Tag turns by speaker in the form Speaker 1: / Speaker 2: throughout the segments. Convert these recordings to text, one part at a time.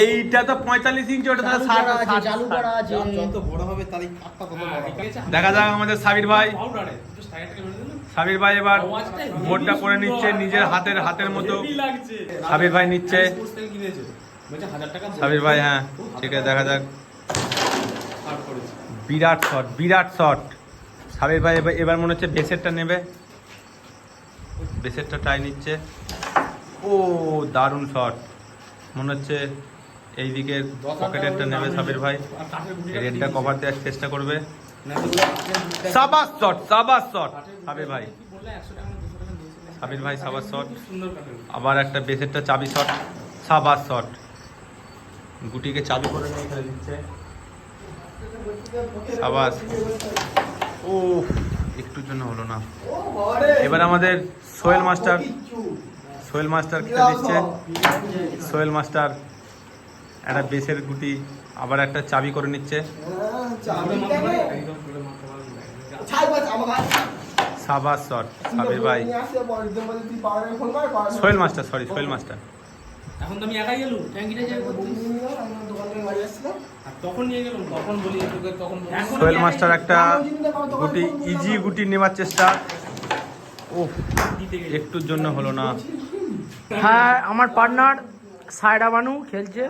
Speaker 1: এইটা তো 45 ইঞ্চি, ওটা তো 60
Speaker 2: চালু করা আছে।
Speaker 3: যত বড় হবে তারই কাপটা তত বড় হবে।
Speaker 1: দেখা যাক আমাদের সাবির ভাই। সাবির ভাই এবার বোর্ডটা করে নিচ্ছে নিজের হাতের মতো। সাবির ভাই নিচ্ছে। সাবির ভাই, হ্যাঁ ঠিক আছে, দেখা যাক। বিরাট শট। সাবির ভাই এবার মনে হচ্ছে বেসেরটা নেবে, বেসেরটা ট্রাই নিচ্ছে। ও দারুণ শট, মনে হচ্ছে এইদিকে পকেটেরটা নেবে সাবির ভাই, রেডটা কভার দেওয়ার চেষ্টা করবে। সাবাস শট সাবির ভাই, সাবাস শট। আবার একটা বেসেরটা চাবি শট, সাবাস শট। গুটিকে চাবি করে নিয়ে খেলে দিচ্ছে, সাবাস। ও একটুর জন্য হলো না। এবার আমাদের সোহেল মাস্টার খেলে দিচ্ছে। সোহেল মাস্টার একটা বেসের গুটি, আবার একটা চাবি করে নিচ্ছে। সাবাস শট সাবির ভাই। সোহেল মাস্টার।
Speaker 4: এখন তো আমি একাই গেলুম, ট্যাঙ্কিটা যাই করছিস তখন নিয়ে গেলাম, তখন বলি তখন
Speaker 1: সোহেল মাস্টার একটা গুটি, ইজি গুটি নেওয়ার চেষ্টা। ও একটুর জন্য হলো না।
Speaker 2: হ্যাঁ, আমার পার্টনার সায়রা বানু খেলছে।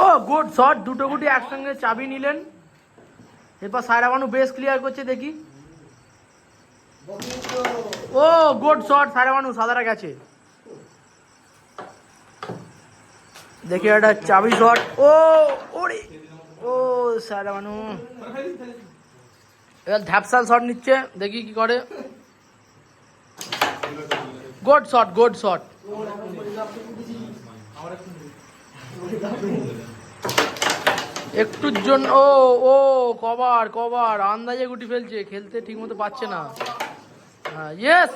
Speaker 2: ও গুড শট, দুটো গুটি একসঙ্গে চাবি নিলেন। এরপর সায়রা বানু বেস ক্লিয়ার করছে, দেখি। ও গুড শট, সায়রা বানু সাদারা গেছে। দেখি একটা চাবি শট। ও ওরে, ও সায়রা বানু এবার ধ্যাপসাল শট নিচ্ছে, দেখি কি করে। Good shot. একটুর জন্য ও কভার আন্দাজে গুটি ফেলছে, খেলতে ঠিক মতো পাচ্ছে না। ইয়েস।